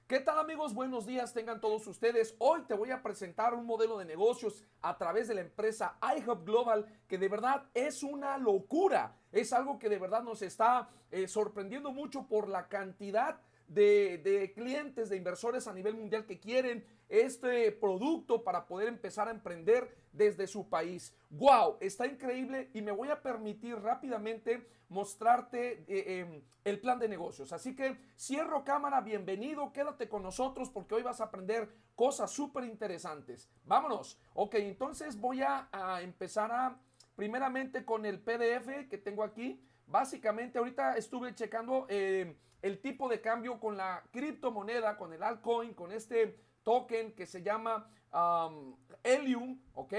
¿Qué tal amigos? Buenos días tengan todos ustedes. Hoy te voy a presentar un modelo de negocios a través de la empresa iHub Global que de verdad es una locura. Es algo que de verdad nos está sorprendiendo mucho por la cantidad de clientes, de inversores a nivel mundial que quieren este producto para poder empezar a emprender desde su país. ¡Wow! Está increíble y me voy a permitir rápidamente mostrarte el plan de negocios. Así que cierro cámara, bienvenido, quédate con nosotros porque hoy vas a aprender cosas súper interesantes. Vámonos. Ok, entonces voy a empezar primeramente con el PDF que tengo aquí. Básicamente ahorita estuve checando el tipo de cambio con la criptomoneda, con el altcoin, con este token que se llama Helium, ¿ok?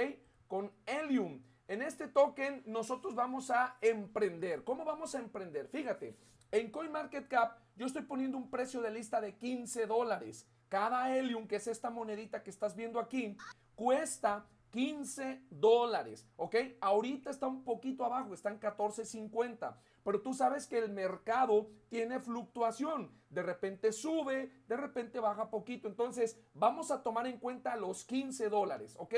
Con Helium. En este token nosotros vamos a emprender. ¿Cómo vamos a emprender? Fíjate, en CoinMarketCap yo estoy poniendo un precio de lista de $15. Cada Helium, que es esta monedita que estás viendo aquí, cuesta $15, ¿ok? Ahorita está un poquito abajo, está en 14.50, pero tú sabes que el mercado tiene fluctuación, de repente sube, de repente baja poquito, entonces vamos a tomar en cuenta los $15, ¿ok?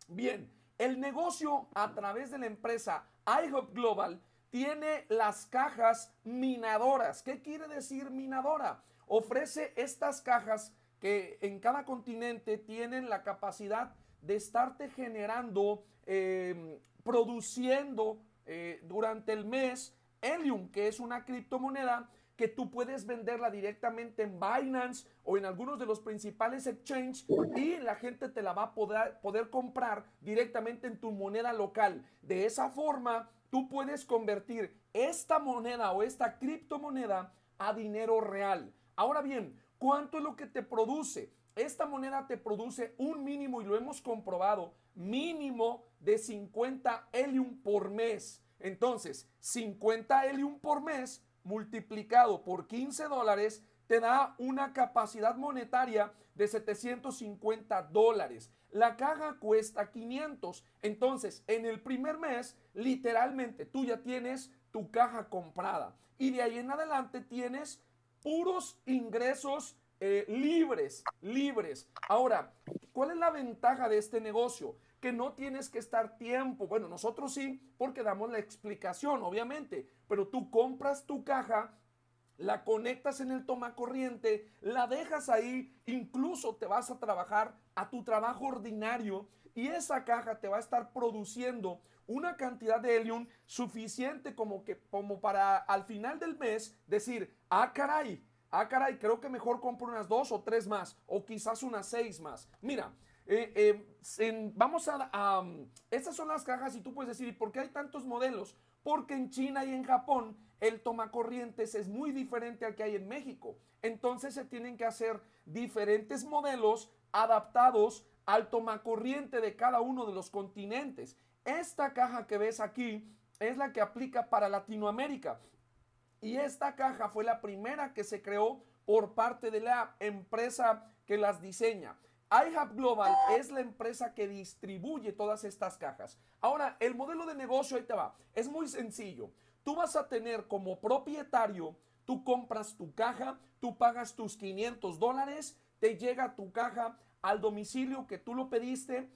Bien, el negocio a través de la empresa iHub Global tiene las cajas minadoras. ¿Qué quiere decir minadora? Ofrece estas cajas que en cada continente tienen la capacidad de estarte generando, produciendo durante el mes Helium, que es una criptomoneda que tú puedes venderla directamente en Binance o en algunos de los principales exchanges y la gente te la va a poder comprar directamente en tu moneda local. De esa forma, tú puedes convertir esta moneda o esta criptomoneda a dinero real. Ahora bien, ¿cuánto es lo que te produce? Esta moneda te produce un mínimo, y lo hemos comprobado, mínimo de 50 Helium por mes. Entonces, 50 Helium por mes multiplicado por $15 te da una capacidad monetaria de $750. La caja cuesta 500. Entonces, en el primer mes, literalmente, tú ya tienes tu caja comprada. Y de ahí en adelante tienes puros ingresos libres. Ahora, ¿cuál es la ventaja de este negocio? Que no tienes que estar tiempo. Bueno, nosotros sí, porque damos la explicación, obviamente, pero tú compras tu caja, la conectas en el tomacorriente, la dejas ahí, incluso te vas a trabajar a tu trabajo ordinario y esa caja te va a estar produciendo una cantidad de Helium suficiente como para al final del mes decir, caray, creo que mejor compro unas 2 o 3 más, o quizás unas 6 más. Mira, vamos estas son las cajas y tú puedes decir, ¿y por qué hay tantos modelos? Porque en China y en Japón el tomacorrientes es muy diferente al que hay en México. Entonces se tienen que hacer diferentes modelos adaptados al tomacorriente de cada uno de los continentes. Esta caja que ves aquí es la que aplica para Latinoamérica. Y esta caja fue la primera que se creó por parte de la empresa que las diseña. iHub Global es la empresa que distribuye todas estas cajas. Ahora, el modelo de negocio, ahí te va, es muy sencillo. Tú vas a tener como propietario, tú compras tu caja, tú pagas tus $500, te llega tu caja al domicilio que tú lo pediste.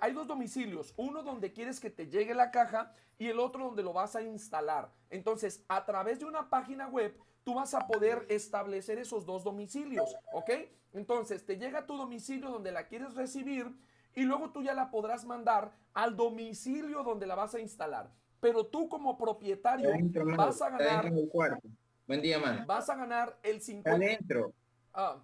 Hay dos domicilios, uno donde quieres que te llegue la caja y el otro donde lo vas a instalar. Entonces, a través de una página web, tú vas a poder establecer esos dos domicilios, ¿ok? Entonces, te llega a tu domicilio donde la quieres recibir y luego tú ya la podrás mandar al domicilio donde la vas a instalar. Pero tú como Está propietario adentro, mano. vas a Está dentro ganar, del cuarto. Buen día, mano. vas a ganar el Está 50. adentro. Ah,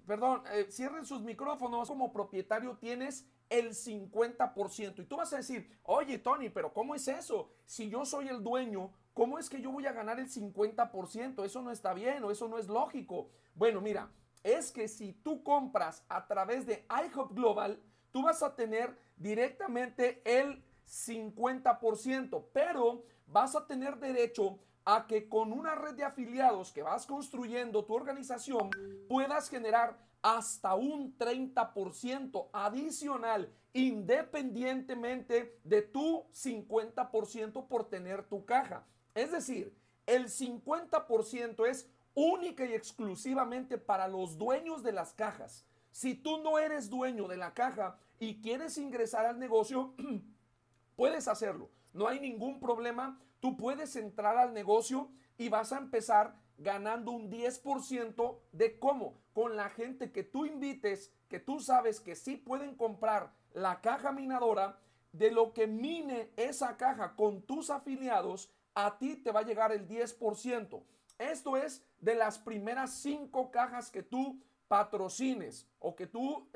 perdón, cierren sus micrófonos. Como propietario tienes el 50%. Y tú vas a decir, oye Tony, pero ¿cómo es eso? Si yo soy el dueño, ¿cómo es que yo voy a ganar el 50%? Eso no está bien o eso no es lógico. Bueno, mira, es que si tú compras a través de iHub Global, tú vas a tener directamente el 50%, pero vas a tener derecho a que con una red de afiliados que vas construyendo tu organización puedas generar hasta un 30% adicional independientemente de tu 50% por tener tu caja. Es decir, el 50% es única y exclusivamente para los dueños de las cajas. Si tú no eres dueño de la caja y quieres ingresar al negocio, puedes hacerlo. No hay ningún problema. Tú puedes entrar al negocio y vas a empezar ganando un 10% de cómo. Con la gente que tú invites, que tú sabes que sí pueden comprar la caja minadora, de lo que mine esa caja con tus afiliados, a ti te va a llegar el 10%. Esto es de las primeras 5 cajas que tú patrocines o que tú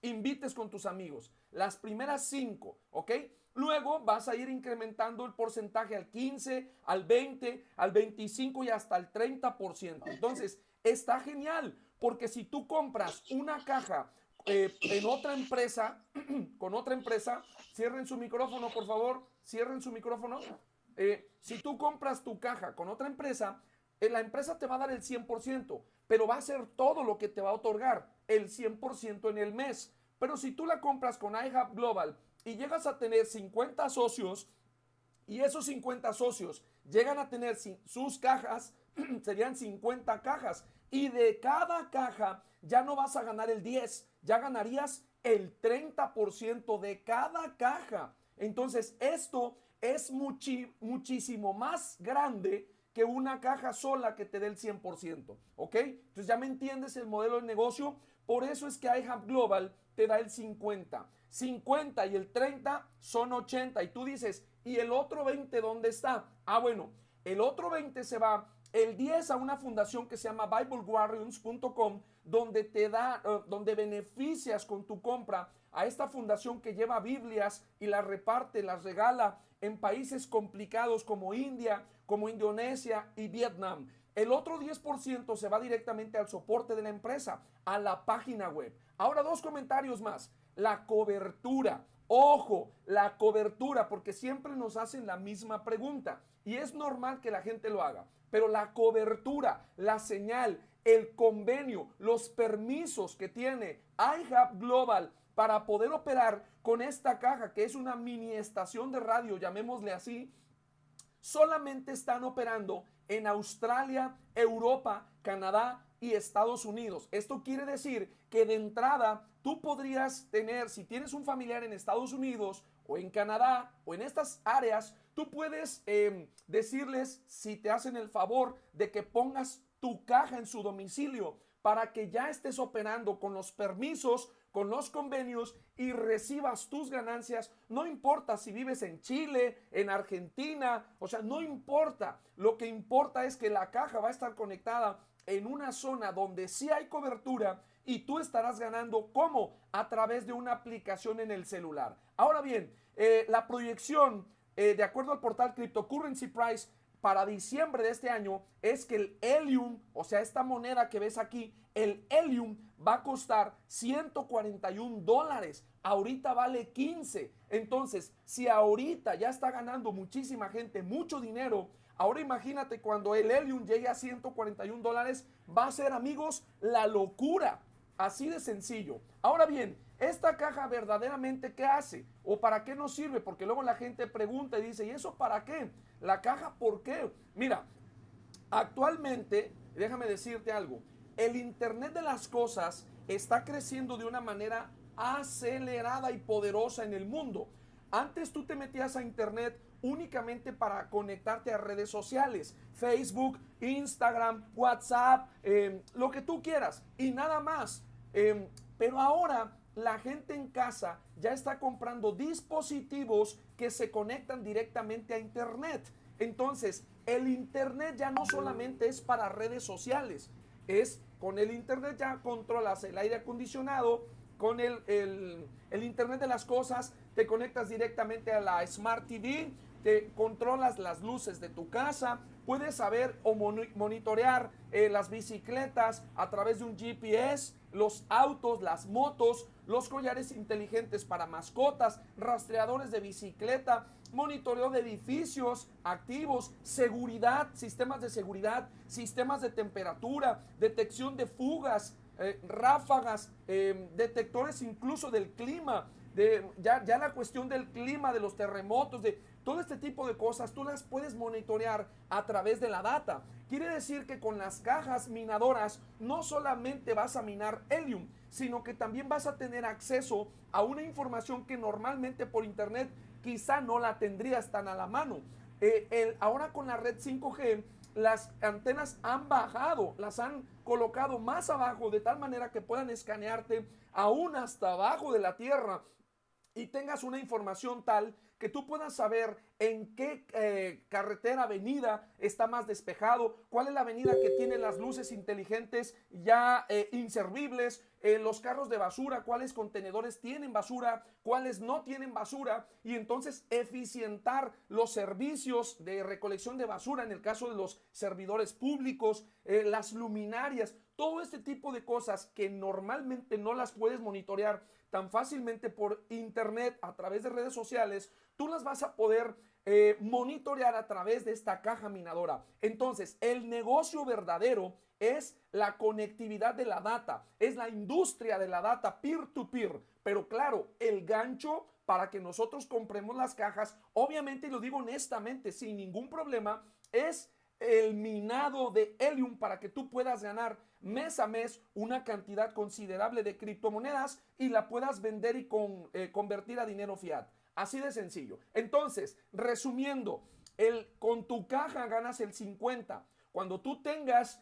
invites con tus amigos. Las primeras 5, ¿ok? Luego vas a ir incrementando el porcentaje al 15, al 20, al 25 y hasta el 30%. Entonces, está genial, porque si tú compras una caja en otra empresa, con otra empresa, cierren su micrófono, por favor, cierren su micrófono. Si tú compras tu caja con otra empresa, la empresa te va a dar el 100%, pero va a ser todo lo que te va a otorgar, el 100% en el mes. Pero si tú la compras con iHub Global y llegas a tener 50 socios, y esos 50 socios llegan a tener sus cajas, serían 50 cajas, y de cada caja ya no vas a ganar el 10, ya ganarías el 30% de cada caja. Entonces esto es muchísimo más grande que una caja sola que te dé el 100%, ¿ok? Entonces ya me entiendes el modelo de negocio. Por eso es que iHub Global te da el 50 y el 30 son 80, y tú dices, ¿y el otro 20 dónde está? Ah, bueno, el otro 20 se va el 10 a una fundación que se llama BibleGuardians.com, donde te da, donde beneficias con tu compra a esta fundación que lleva Biblias y las reparte, las regala en países complicados como India, como Indonesia y Vietnam. El otro 10% se va directamente al soporte de la empresa, a la página web. Ahora, 2 comentarios más. La cobertura. Ojo, la cobertura, porque siempre nos hacen la misma pregunta y es normal que la gente lo haga. Pero la cobertura, la señal, el convenio, los permisos que tiene iHub Global para poder operar con esta caja, que es una mini estación de radio, llamémosle así, solamente están operando en Australia, Europa, Canadá y Estados Unidos. Esto quiere decir que de entrada tú podrías tener, si tienes un familiar en Estados Unidos o en Canadá o en estas áreas, tú puedes decirles si te hacen el favor de que pongas tu caja en su domicilio para que ya estés operando con los permisos, con los convenios y recibas tus ganancias. No importa si vives en Chile, en Argentina, o sea, no importa. Lo que importa es que la caja va a estar conectada en una zona donde sí hay cobertura y tú estarás ganando. ¿Cómo? A través de una aplicación en el celular. Ahora bien, la proyección, de acuerdo al portal Cryptocurrency Price, para diciembre de este año es que el Helium, o sea, esta moneda que ves aquí, el Helium va a costar $141. Ahorita vale 15. Entonces, si ahorita ya está ganando muchísima gente mucho dinero, ahora imagínate cuando el Helium llegue a $141, va a ser, amigos, la locura. Así de sencillo. Ahora bien, esta caja verdaderamente, ¿qué hace? ¿O para qué nos sirve? Porque luego la gente pregunta y dice, ¿y eso para qué? La caja, ¿por qué? Mira, actualmente, déjame decirte algo, el Internet de las cosas está creciendo de una manera acelerada y poderosa en el mundo. Antes tú te metías a Internet únicamente para conectarte a redes sociales, Facebook, Instagram, WhatsApp, lo que tú quieras y nada más. Pero ahora la gente en casa ya está comprando dispositivos que se conectan directamente a Internet. Entonces, el Internet ya no solamente es para redes sociales, es con el Internet ya controlas el aire acondicionado, con el Internet de las cosas te conectas directamente a la Smart TV, te controlas las luces de tu casa, puedes saber o monitorear las bicicletas a través de un GPS, los autos, las motos, los collares inteligentes para mascotas, rastreadores de bicicleta, monitoreo de edificios activos, seguridad, sistemas de temperatura, detección de fugas, ráfagas, detectores incluso del clima, ya la cuestión del clima, de los terremotos, de Todo este tipo de cosas tú las puedes monitorear a través de la data. Quiere decir que con las cajas minadoras no solamente vas a minar Helium, sino que también vas a tener acceso a una información que normalmente por internet quizá no la tendrías tan a la mano. Ahora con la red 5G, las antenas han bajado, las han colocado más abajo de tal manera que puedan escanearte aún hasta abajo de la tierra y tengas una información tal que tú puedas saber en qué carretera, avenida está más despejado, cuál es la avenida que tiene las luces inteligentes ya inservibles, los carros de basura, cuáles contenedores tienen basura, cuáles no tienen basura, y entonces eficientar los servicios de recolección de basura en el caso de los servidores públicos, las luminarias, todo este tipo de cosas que normalmente no las puedes monitorear tan fácilmente por internet a través de redes sociales, tú las vas a poder monitorear a través de esta caja minadora. Entonces, el negocio verdadero es la conectividad de la data, es la industria de la data peer-to-peer. Pero claro, el gancho para que nosotros compremos las cajas, obviamente, y lo digo honestamente, sin ningún problema, es el minado de Helium para que tú puedas ganar mes a mes una cantidad considerable de criptomonedas y la puedas vender y convertir a dinero fiat. Así de sencillo. Entonces, resumiendo, con tu caja ganas el 50. Cuando tú tengas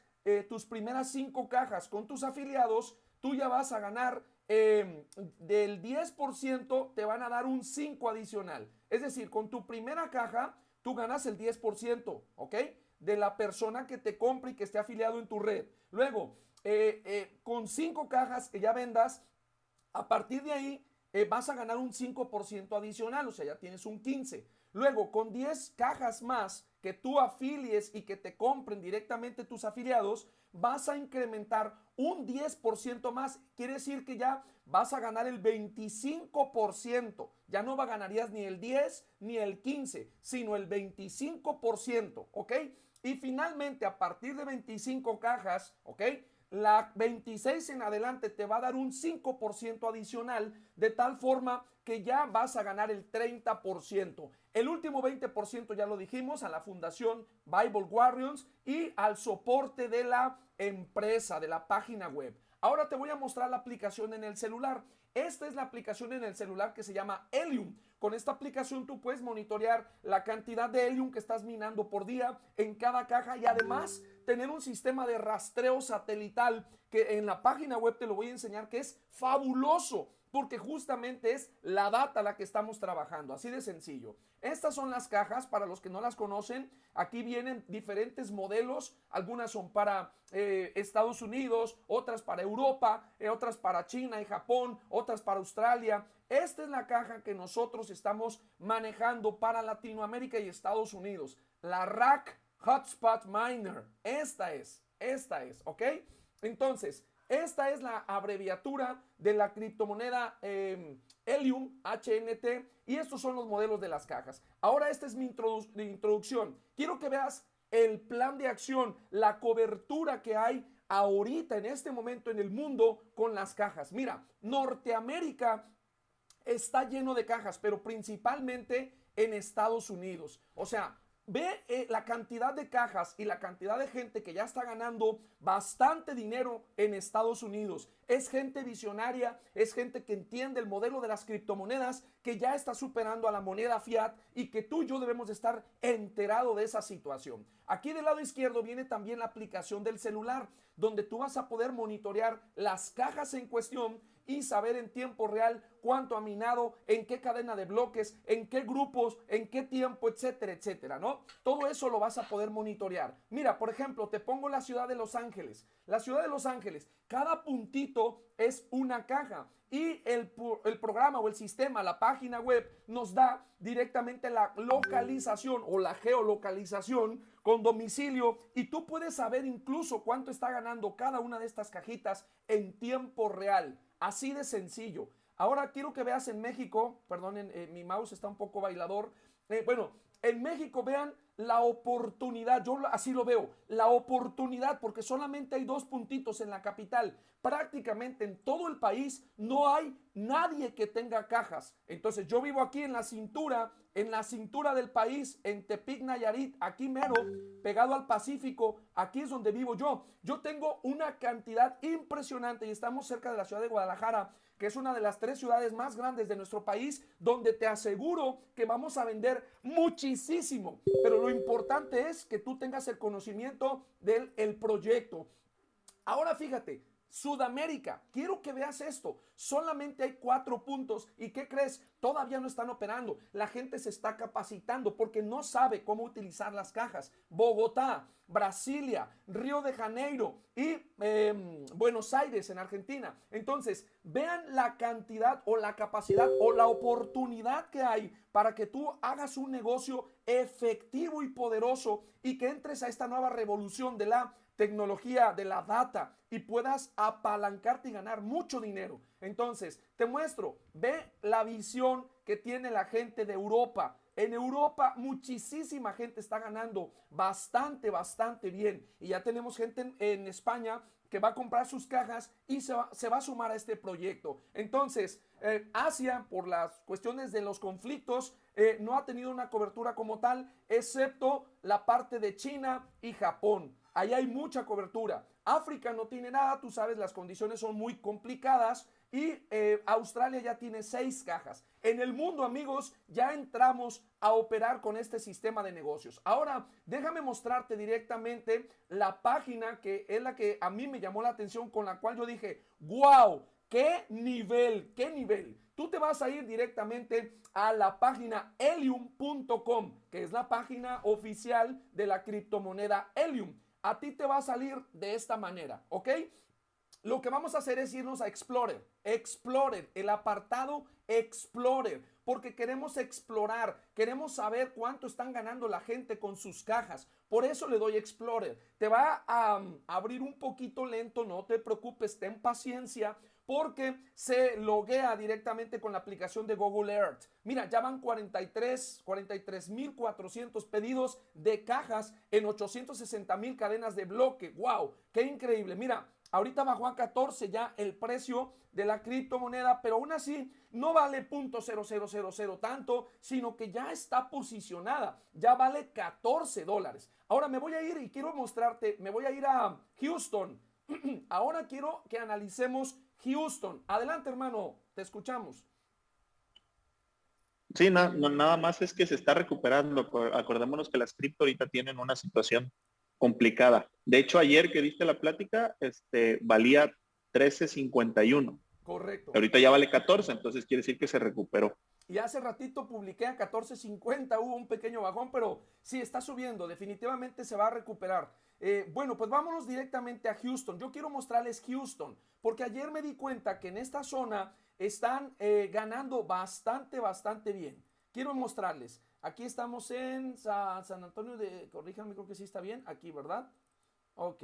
tus primeras 5 cajas con tus afiliados, tú ya vas a ganar del 10%, te van a dar un 5 adicional. Es decir, con tu primera caja, tú ganas el 10%, ¿ok? De la persona que te compre y que esté afiliado en tu red. Luego, con 5 cajas que ya vendas, a partir de ahí vas a ganar un 5% adicional, o sea, ya tienes un 15%. Luego, con 10 cajas más que tú afilies y que te compren directamente tus afiliados, vas a incrementar un 10% más. Quiere decir que ya vas a ganar el 25%. Ya no ganarías ni el 10 ni el 15, sino el 25%, ¿ok? Y finalmente, a partir de 25 cajas, ¿ok? La 26 en adelante te va a dar un 5% adicional, de tal forma que ya vas a ganar el 30%. El último 20% ya lo dijimos, a la fundación Bible Guardians y al soporte de la empresa, de la página web. Ahora te voy a mostrar la aplicación en el celular. Esta es la aplicación en el celular que se llama Helium. Con esta aplicación tú puedes monitorear la cantidad de Helium que estás minando por día en cada caja y además tener un sistema de rastreo satelital que en la página web te lo voy a enseñar, que es fabuloso porque justamente es la data la que estamos trabajando, así de sencillo. Estas son las cajas, para los que no las conocen, aquí vienen diferentes modelos, algunas son para Estados Unidos, otras para Europa, otras para China y Japón, otras para Australia. Esta es la caja que nosotros estamos manejando para Latinoamérica y Estados Unidos, la RAK Hotspot Miner. Esta es, ¿ok? Entonces, esta es la abreviatura de la criptomoneda Helium, HNT, y estos son los modelos de las cajas. Ahora esta es mi introducción. Quiero que veas el plan de acción, la cobertura que hay ahorita en este momento en el mundo con las cajas. Mira, Norteamérica está lleno de cajas, pero principalmente en Estados Unidos. O sea, ve la cantidad de cajas y la cantidad de gente que ya está ganando bastante dinero en Estados Unidos. Es gente visionaria, es gente que entiende el modelo de las criptomonedas, que ya está superando a la moneda fiat y que tú y yo debemos de estar enterado de esa situación. Aquí del lado izquierdo viene también la aplicación del celular, donde tú vas a poder monitorear las cajas en cuestión y saber en tiempo real cuánto ha minado, en qué cadena de bloques, en qué grupos, en qué tiempo, etcétera, etcétera, ¿no? Todo eso lo vas a poder monitorear. Mira, por ejemplo, te pongo la ciudad de Los Ángeles. La ciudad de Los Ángeles, cada puntito es una caja y el programa o el sistema, la página web, nos da directamente la localización o la geolocalización con domicilio y tú puedes saber incluso cuánto está ganando cada una de estas cajitas en tiempo real. Así de sencillo. Ahora quiero que veas en México, perdonen, mi mouse está un poco bailador. Bueno, en México vean la oportunidad, yo así lo veo, la oportunidad, porque solamente hay 2 puntitos en la capital. Prácticamente en todo el país no hay nadie que tenga cajas. Entonces yo vivo aquí en la cintura en la cintura del país, en Tepic, Nayarit, aquí mero, pegado al Pacífico, aquí es donde vivo yo. Yo tengo una cantidad impresionante y estamos cerca de la ciudad de Guadalajara, que es una de las 3 ciudades más grandes de nuestro país, donde te aseguro que vamos a vender muchísimo. Pero lo importante es que tú tengas el conocimiento del proyecto. Ahora fíjate, Sudamérica, quiero que veas esto. Solamente hay 4 puntos. ¿Y qué crees? Todavía no están operando. La gente se está capacitando porque no sabe cómo utilizar las cajas. Bogotá, Brasilia, Río de Janeiro y Buenos Aires en Argentina. Entonces, vean la cantidad o la capacidad o la oportunidad que hay para que tú hagas un negocio efectivo y poderoso y que entres a esta nueva revolución de la tecnología, de la data y puedas apalancarte y ganar mucho dinero. Entonces, te muestro, ve la visión que tiene la gente de Europa. En Europa muchísima gente está ganando bastante bien y ya tenemos gente en España que va a comprar sus cajas y se va a sumar a este proyecto. Entonces, Asia, por las cuestiones de los conflictos, no ha tenido una cobertura como tal, excepto la parte de China y Japón. Ahí hay mucha cobertura. África no tiene nada, tú sabes, las condiciones son muy complicadas y Australia ya tiene 6 cajas. En el mundo, amigos, ya entramos a operar con este sistema de negocios. Ahora, déjame mostrarte directamente la página que es la que a mí me llamó la atención, con la cual yo dije, wow, qué nivel, qué nivel. Tú te vas a ir directamente a la página Helium.com, que es la página oficial de la criptomoneda Helium. A ti te va a salir de esta manera, ¿ok? Lo que vamos a hacer es irnos a Explorer, el apartado Explorer, porque queremos explorar, queremos saber cuánto están ganando la gente con sus cajas. Por eso le doy Explorer. Te va a abrir un poquito lento, no te preocupes, ten paciencia, porque se loguea directamente con la aplicación de Google Earth. Mira, ya van 43,400 pedidos de cajas en 860,000 cadenas de bloque. ¡Wow! ¡Qué increíble! Mira, ahorita bajó a 14 ya el precio de la criptomoneda, pero aún así no vale .0000 tanto, sino que ya está posicionada, ya vale $14. Ahora me voy a ir y quiero mostrarte, me voy a ir a Houston. Ahora quiero que analicemos Houston. Adelante, hermano, te escuchamos. Sí, nada más es que se está recuperando. Acordémonos que las cripto ahorita tienen una situación complicada. De hecho, ayer que diste la plática, valía 13.51. Correcto. Ahorita ya vale 14, entonces quiere decir que se recuperó. Y hace ratito publiqué a 14.50, hubo un pequeño bajón, pero sí está subiendo, definitivamente se va a recuperar. Bueno, pues vámonos directamente a Houston. Yo quiero mostrarles Houston, porque ayer me di cuenta que en esta zona están ganando bastante bien. Quiero mostrarles. Aquí estamos en San Antonio de, corríjanme, creo que sí está bien, aquí, ¿verdad? Ok,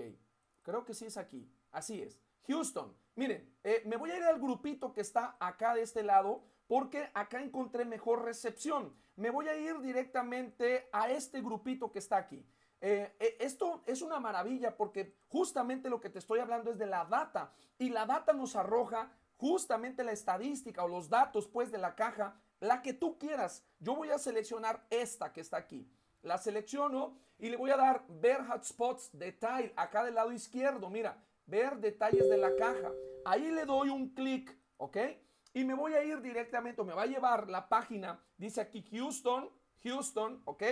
creo que sí es aquí, así es. Houston, miren, me voy a ir al grupito que está acá de este lado, porque acá encontré mejor recepción. Me voy a ir directamente a este grupito que está aquí. Esto es una maravilla porque justamente lo que te estoy hablando es de la data, y la data nos arroja justamente la estadística o los datos pues de la caja, la que tú quieras. Yo voy a seleccionar esta que está aquí. La selecciono y le voy a dar ver hotspots detail acá del lado izquierdo. Mira, ver detalles de la caja. Ahí le doy un clic, ¿ok? Y me voy a ir directamente, me va a llevar la página, dice aquí Houston, ¿ok?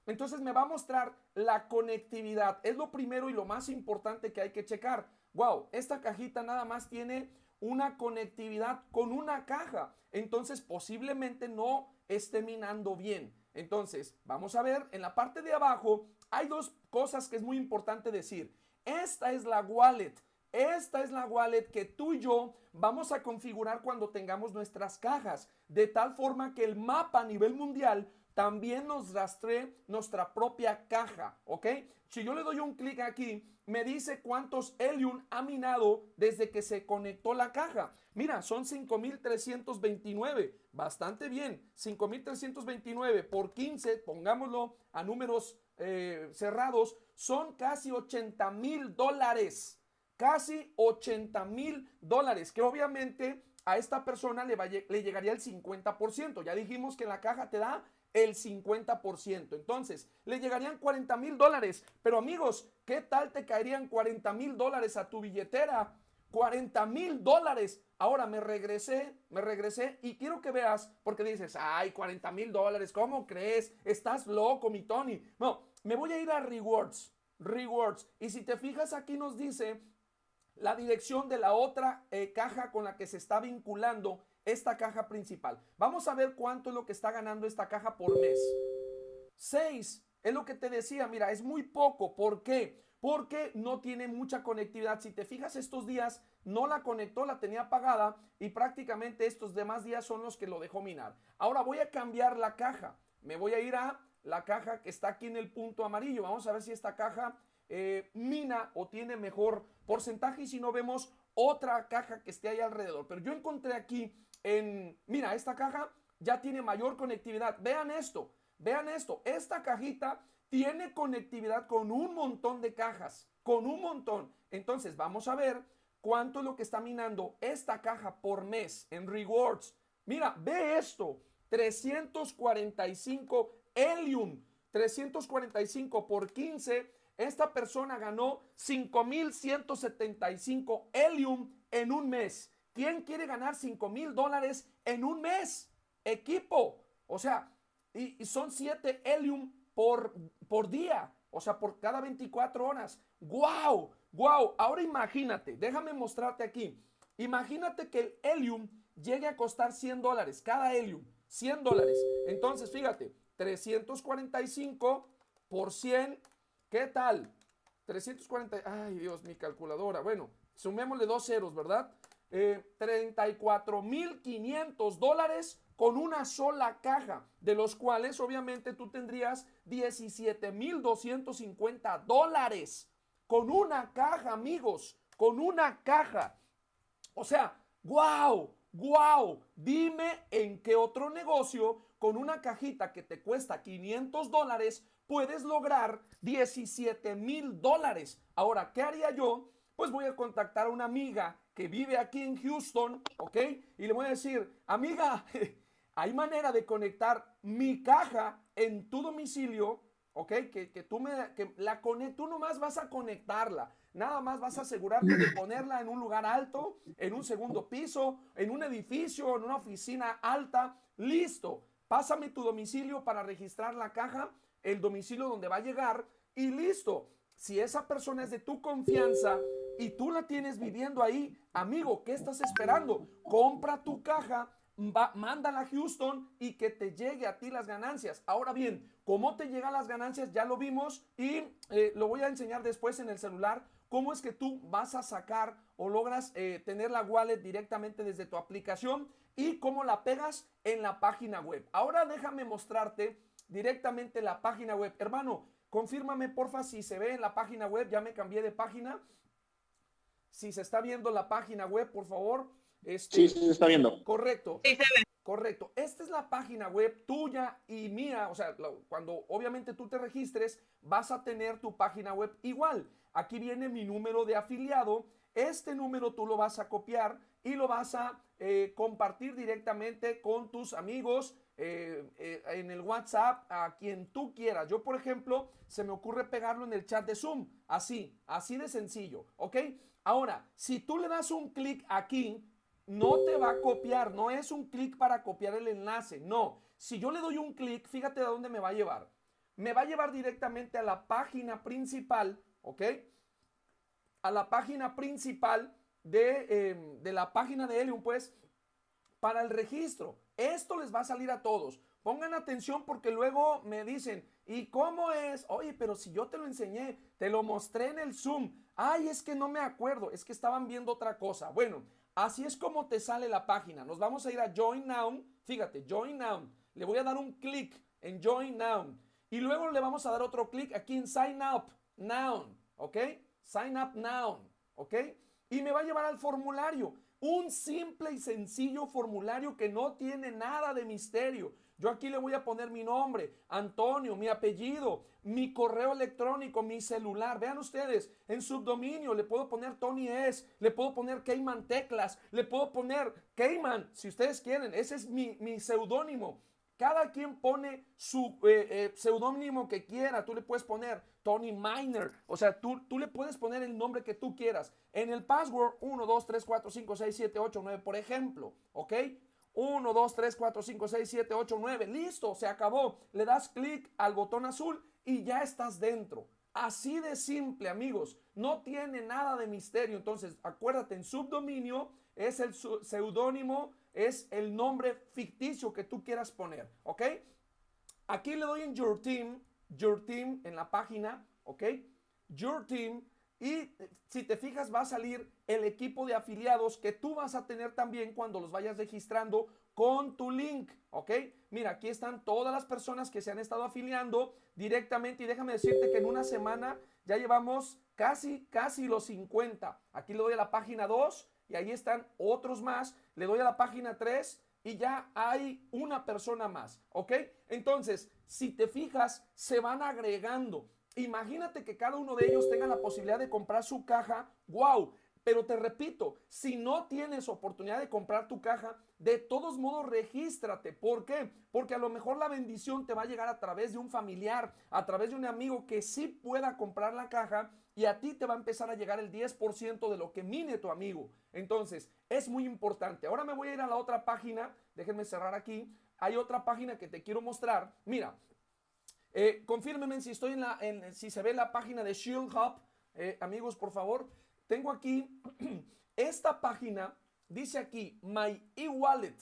Entonces me va a mostrar la conectividad. Es lo primero y lo más importante que hay que checar. Wow, esta cajita nada más tiene una conectividad con una caja. Entonces posiblemente no esté minando bien. Entonces, vamos a ver, en la parte de abajo hay 2 cosas que es muy importante decir. Esta es la wallet. Esta es la wallet que tú y yo vamos a configurar cuando tengamos nuestras cajas, de tal forma que el mapa a nivel mundial también nos rastree nuestra propia caja, ¿ok? Si yo le doy un clic aquí, me dice cuántos Helium ha minado desde que se conectó la caja. Mira, son 5,329, bastante bien. 5,329 por 15, pongámoslo a números cerrados, son casi $80,000. Casi $80,000, que obviamente a esta persona le llegaría el 50%. Ya dijimos que la caja te da el 50%. Entonces, le llegarían $40,000. Pero amigos, ¿qué tal te caerían $40,000 a tu billetera? $40,000. Ahora me regresé y quiero que veas, porque dices, ay, $40,000, ¿cómo crees? Estás loco, mi Tony. No, me voy a ir a Rewards. Y si te fijas, aquí nos dice la dirección de la otra caja con la que se está vinculando esta caja principal. Vamos a ver cuánto es lo que está ganando esta caja por mes. 6, es lo que te decía, mira, es muy poco. ¿Por qué? Porque no tiene mucha conectividad. Si te fijas, estos días no la conectó, la tenía apagada y prácticamente estos demás días son los que lo dejó minar. Ahora voy a cambiar la caja. Me voy a ir a la caja que está aquí en el punto amarillo. Vamos a ver si esta caja mina o tiene mejor porcentaje, y si no, vemos otra caja que esté ahí alrededor. Pero yo encontré aquí mira, esta caja ya tiene mayor conectividad. Vean esto, esta cajita tiene conectividad con un montón de cajas, con un montón. Entonces vamos a ver cuánto es lo que está minando esta caja por mes en Rewards. Mira, ve esto, 345 Helium, 345 por 15. Esta persona ganó 5,175 Helium en un mes. ¿Quién quiere ganar $5,000 en un mes? Equipo. O sea, y son 7 Helium por día. O sea, por cada 24 horas. ¡Wow! ¡Wow! Ahora imagínate, déjame mostrarte aquí. Imagínate que el Helium llegue a costar $100. Cada Helium, $100. Entonces, fíjate, 345 por 100. ¿Qué tal? 340. Ay, Dios, mi calculadora. Bueno, sumémosle 2 ceros, ¿verdad? $34,500 con una sola caja, de los cuales obviamente tú tendrías $17,250 con una caja, amigos, con una caja. O sea, wow, dime en qué otro negocio con una cajita que te cuesta $500 puedes lograr $17,000. Ahora, ¿qué haría yo? Pues voy a contactar a una amiga que vive aquí en Houston, ¿ok? Y le voy a decir, amiga, hay manera de conectar mi caja en tu domicilio, ¿ok? Que tú nomás vas a conectarla. Nada más vas a asegurarte de ponerla en un lugar alto, en un segundo piso, en un edificio, en una oficina alta. Listo. Pásame tu domicilio para registrar la caja, el domicilio donde va a llegar y listo. Si esa persona es de tu confianza y tú la tienes viviendo ahí, amigo, ¿qué estás esperando? Compra tu caja, mándala a Houston y que te llegue a ti las ganancias. Ahora bien, ¿cómo te llegan las ganancias? Ya lo vimos y lo voy a enseñar después en el celular. ¿Cómo es que tú vas a sacar o logras tener la wallet directamente desde tu aplicación y cómo la pegas en la página web? Ahora déjame mostrarte directamente la página web. Hermano, confírmame porfa si se ve en la página web. Ya me cambié de página. Si se está viendo la página web, por favor. Sí, se está viendo. Correcto. Sí, se ve. Correcto. Esta es la página web tuya y mía. O sea, cuando obviamente tú te registres, vas a tener tu página web igual. Aquí viene mi número de afiliado. Este número tú lo vas a copiar y lo vas a compartir directamente con tus amigos en el WhatsApp, a quien tú quieras. Yo, por ejemplo, se me ocurre pegarlo en el chat de Zoom. Así de sencillo, ¿ok? Ahora, si tú le das un clic aquí, no te va a copiar. No es un clic para copiar el enlace. No. Si yo le doy un clic, fíjate a dónde me va a llevar. Me va a llevar directamente a la página principal, ¿ok? A la página principal de la página de Helium, pues, para el registro. Esto les va a salir a todos. Pongan atención porque luego me dicen, ¿y cómo es? Oye, pero si yo te lo enseñé, te lo mostré en el Zoom. Ay, es que no me acuerdo, es que estaban viendo otra cosa. Bueno, así es como te sale la página. Nos vamos a ir a Join Now. Fíjate, Join Now. Le voy a dar un clic en Join Now. Y luego le vamos a dar otro clic aquí en Sign Up Now. ¿Ok? Sign Up Now. ¿Ok? Y me va a llevar al formulario. Un simple y sencillo formulario que no tiene nada de misterio. Yo aquí le voy a poner mi nombre, Antonio, mi apellido, mi correo electrónico, mi celular. Vean ustedes, en subdominio le puedo poner Tony S, le puedo poner Cayman Teclas, le puedo poner Cayman, si ustedes quieren. Ese es mi seudónimo. Cada quien pone su seudónimo que quiera. Tú le puedes poner Tony Miner. O sea, tú le puedes poner el nombre que tú quieras. En el password 1, 2, 3, 4, 5, 6, 7, 8, 9, por ejemplo. ¿Ok? 1, 2, 3, 4, 5, 6, 7, 8, 9. Listo, se acabó. Le das clic al botón azul y ya estás dentro. Así de simple, amigos. No tiene nada de misterio. Entonces, acuérdate, en subdominio es el seudónimo, es el nombre ficticio que tú quieras poner, ¿ok? Aquí le doy en Your Team en la página, ¿ok? Your Team. Y si te fijas va a salir el equipo de afiliados que tú vas a tener también cuando los vayas registrando con tu link, ¿ok? Mira, aquí están todas las personas que se han estado afiliando directamente y déjame decirte que en una semana ya llevamos casi los 50. Aquí le doy a la página 2 y ahí están otros más. Le doy a la página 3 y ya hay una persona más, ¿ok? Entonces, si te fijas, se van agregando. Imagínate que cada uno de ellos tenga la posibilidad de comprar su caja. ¡Wow! Pero te repito, si no tienes oportunidad de comprar tu caja, de todos modos regístrate. ¿Por qué? Porque a lo mejor la bendición te va a llegar a través de un familiar, a través de un amigo que sí pueda comprar la caja y a ti te va a empezar a llegar el 10% de lo que mine tu amigo. Entonces, es muy importante. Ahora me voy a ir a la otra página. Déjenme cerrar aquí. Hay otra página que te quiero mostrar. Mira. Confírmenme si estoy si se ve la página de Shield Hub, amigos, por favor. Tengo aquí esta página, dice aquí My eWallet,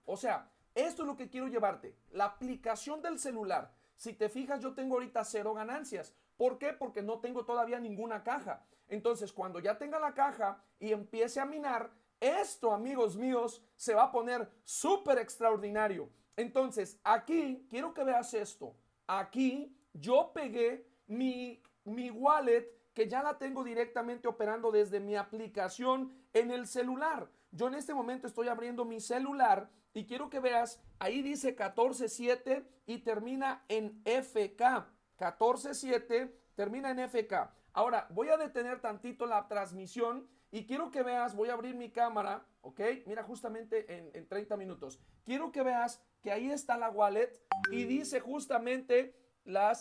o sea, esto es lo que quiero llevarte, la aplicación del celular. Si te fijas, yo tengo ahorita 0 ganancias. ¿Por qué? Porque no tengo todavía ninguna caja. Entonces, cuando ya tenga la caja y empiece a minar, esto, amigos míos, se va a poner súper extraordinario. Entonces, aquí quiero que veas esto. Aquí yo pegué mi wallet que ya la tengo directamente operando desde mi aplicación en el celular. Yo en este momento estoy abriendo mi celular y quiero que veas, ahí dice 147 y termina en FK. 147 termina en FK. Ahora, voy a detener tantito la transmisión y quiero que veas, voy a abrir mi cámara, ¿ok? Mira, justamente en 30 minutos. Quiero que veas que ahí está la wallet y dice justamente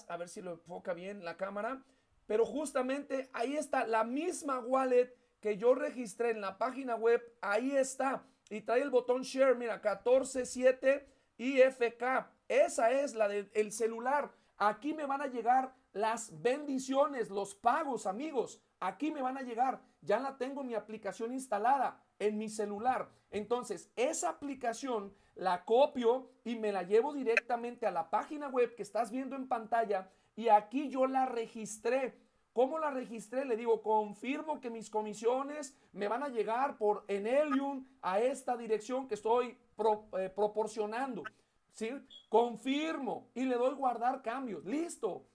a ver si lo enfoca bien la cámara, pero justamente ahí está la misma wallet que yo registré en la página web, ahí está. Y trae el botón share, mira, 147 IFK. Esa es la del celular. Aquí me van a llegar las bendiciones, los pagos, amigos. Aquí me van a llegar. Ya la tengo mi aplicación instalada en mi celular. Entonces, esa aplicación la copio y me la llevo directamente a la página web que estás viendo en pantalla y aquí yo la registré. ¿Cómo la registré? Le digo, confirmo que mis comisiones me van a llegar por Enelium a esta dirección que estoy proporcionando. ¿Sí? Confirmo y le doy guardar cambios. Listo.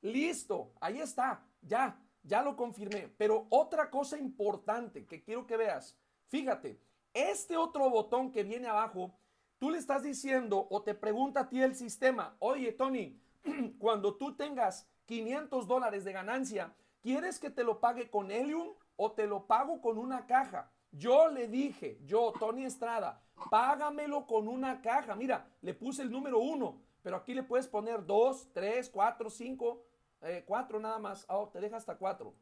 Listo. Ahí está. Ya lo confirmé. Pero otra cosa importante que quiero que veas. Fíjate, este otro botón que viene abajo, tú le estás diciendo o te pregunta a ti el sistema, oye Tony, cuando tú tengas $500 de ganancia, ¿quieres que te lo pague con Helium o te lo pago con una caja? Yo le dije, Tony Estrada, págamelo con una caja. Mira, le puse el número 1, pero aquí le puedes poner 2, 3, 4, 5, 4 nada más. Oh, te deja hasta 4.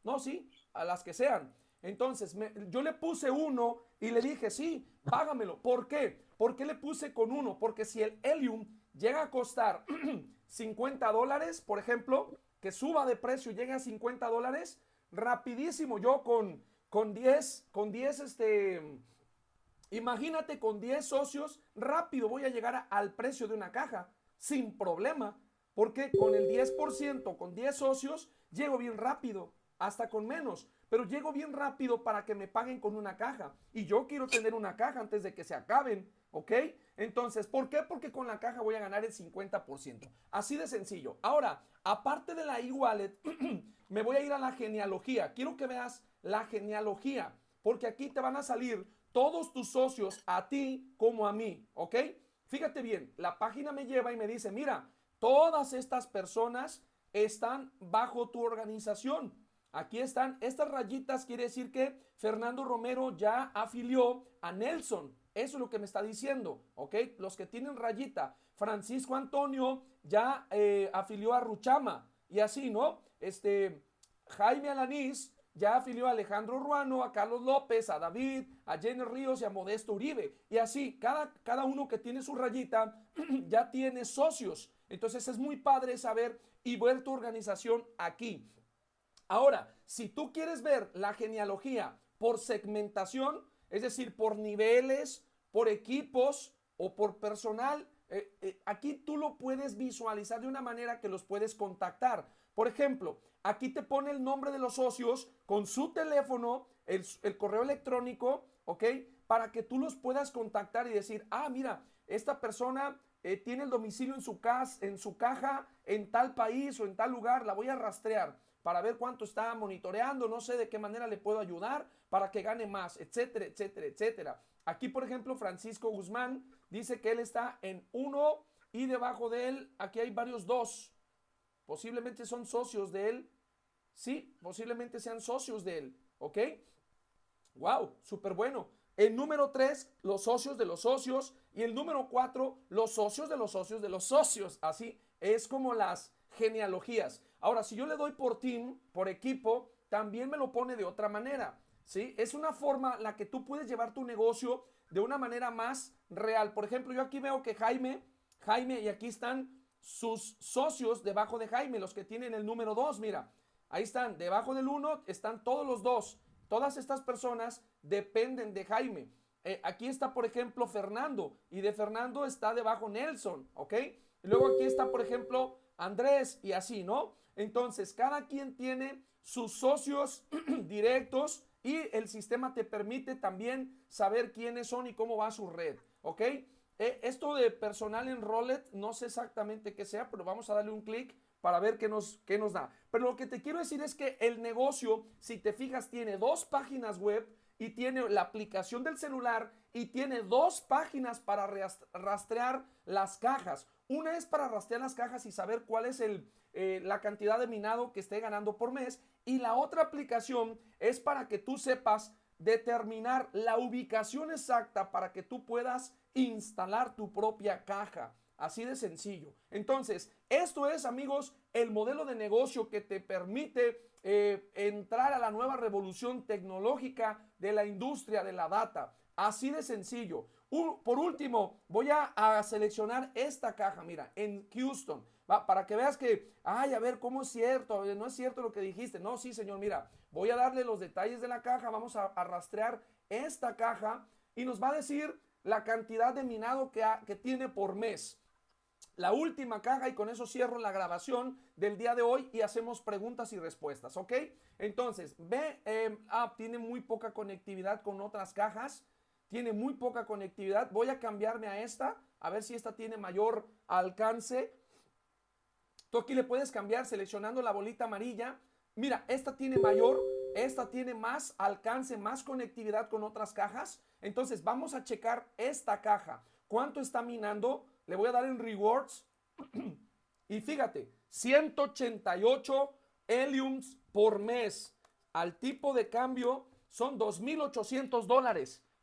No, sí, a las que sean. Entonces, yo le puse 1 y le dije, sí, págamelo. ¿Por qué? ¿Por qué le puse con 1? Porque si el Helium llega a costar $50, por ejemplo, que suba de precio y llegue a $50, rapidísimo, yo con 10, imagínate con 10 socios, rápido voy a llegar al precio de una caja, sin problema, porque con el 10%, con 10 socios, llego bien rápido, hasta con menos, pero llego bien rápido para que me paguen con una caja, y yo quiero tener una caja antes de que se acaben, ¿ok? Entonces, ¿por qué? Porque con la caja voy a ganar el 50%. Así de sencillo. Ahora, aparte de la e-wallet, me voy a ir a la genealogía. Quiero que veas la genealogía, porque aquí te van a salir todos tus socios, a ti como a mí, ¿ok? Fíjate bien, la página me lleva y me dice, mira, todas estas personas están bajo tu organización. Aquí están, estas rayitas quiere decir que Fernando Romero ya afilió a Nelson. Eso es lo que me está diciendo, ¿ok? Los que tienen rayita. Francisco Antonio ya afilió a Ruchama y así, ¿no? Jaime Alanís ya afilió a Alejandro Ruano, a Carlos López, a David, a Jenny Ríos y a Modesto Uribe. Y así, cada uno que tiene su rayita ya tiene socios. Entonces es muy padre saber y ver tu organización aquí. Ahora, si tú quieres ver la genealogía por segmentación, es decir, por niveles, por equipos o por personal, aquí tú lo puedes visualizar de una manera que los puedes contactar. Por ejemplo, aquí te pone el nombre de los socios con su teléfono, el correo electrónico, ¿ok? Para que tú los puedas contactar y decir, ah, mira, esta persona tiene el domicilio en su caja en tal país o en tal lugar, la voy a rastrear para ver cuánto está monitoreando, no sé de qué manera le puedo ayudar para que gane más, etcétera, etcétera, etcétera. Aquí, por ejemplo, Francisco Guzmán dice que él está en 1 y debajo de él, aquí hay varios 2. Posiblemente son socios de él. Sí, posiblemente sean socios de él, ¿ok? Wow, súper bueno. El número 3, los socios de los socios. Y el número 4, los socios de los socios de los socios. Así es como las genealogías. Ahora, si yo le doy por team, por equipo, también me lo pone de otra manera, ¿sí? Es una forma la que tú puedes llevar tu negocio de una manera más real. Por ejemplo, yo aquí veo que Jaime, y aquí están sus socios debajo de Jaime, los que tienen el número 2, mira. Ahí están, debajo del 1 están todos los 2. Todas estas personas dependen de Jaime. Aquí está, por ejemplo, Fernando, y de Fernando está debajo Nelson, ¿ok? Y luego aquí está, por ejemplo, Andrés, y así, ¿no? Entonces, cada quien tiene sus socios directos y el sistema te permite también saber quiénes son y cómo va su red, ¿ok? Esto de personal en Rolet, no sé exactamente qué sea, pero vamos a darle un clic para ver qué nos da. Pero lo que te quiero decir es que el negocio, si te fijas, tiene 2 páginas web y tiene la aplicación del celular y tiene 2 páginas para rastrear las cajas. Una es para rastrear las cajas y saber cuál es la cantidad de minado que esté ganando por mes. Y la otra aplicación es para que tú sepas determinar la ubicación exacta para que tú puedas instalar tu propia caja. Así de sencillo. Entonces, esto es, amigos, el modelo de negocio que te permite entrar a la nueva revolución tecnológica de la industria de la data. Así de sencillo. Por último, voy a seleccionar esta caja, mira, en Houston, ¿va? Para que veas que, ay, a ver, ¿cómo es cierto? No es cierto lo que dijiste. No, sí, señor, mira, voy a darle los detalles de la caja, vamos a rastrear esta caja y nos va a decir la cantidad de minado que tiene por mes. La última caja, y con eso cierro la grabación del día de hoy y hacemos preguntas y respuestas, ¿ok? Entonces, tiene muy poca conectividad con otras cajas, tiene muy poca conectividad. Voy a cambiarme a esta, a ver si esta tiene mayor alcance. Tú aquí le puedes cambiar seleccionando la bolita amarilla. Mira, esta tiene esta tiene más alcance, más conectividad con otras cajas. Entonces, vamos a checar esta caja. ¿Cuánto está minando? Le voy a dar en rewards y fíjate, 188 heliums por mes. Al tipo de cambio son $2,800,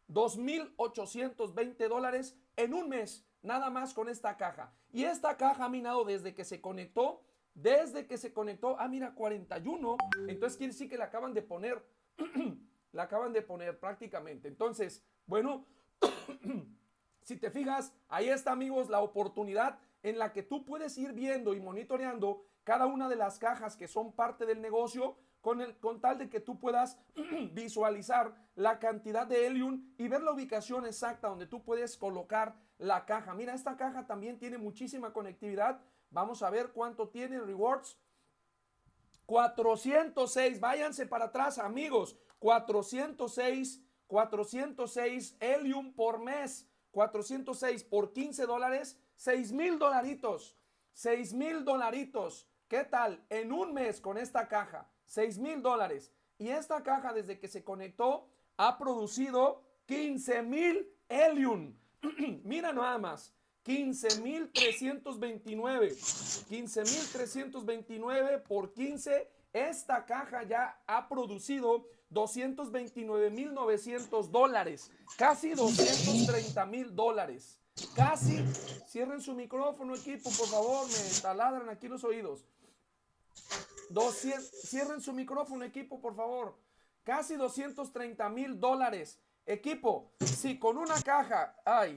$2,820 en un mes, nada más con esta caja. Y esta caja ha minado desde que se conectó, mira, 41. Entonces quiere decir que la acaban de poner, la acaban de poner prácticamente. Entonces, bueno, si te fijas, ahí está, amigos, la oportunidad en la que tú puedes ir viendo y monitoreando cada una de las cajas que son parte del negocio con tal de que tú puedas visualizar la cantidad de helium y ver la ubicación exacta donde tú puedes colocar la caja. Mira, esta caja también tiene muchísima conectividad. Vamos a ver cuánto tiene rewards. 406, váyanse para atrás, amigos. 406 helium por mes. 406 por $15, $6,000. $6,000. ¿Qué tal? En un mes con esta caja, $6,000. Y esta caja, desde que se conectó, ha producido 15,000 helium. Mira nada más, 15,329. 15,329 por 15. Esta caja ya ha producido $229,900, casi $230,000. Casi, cierren su micrófono, equipo, por favor, me taladran aquí los oídos. Cierren su micrófono, equipo, por favor. Casi $230,000. Equipo, si con una caja, ay,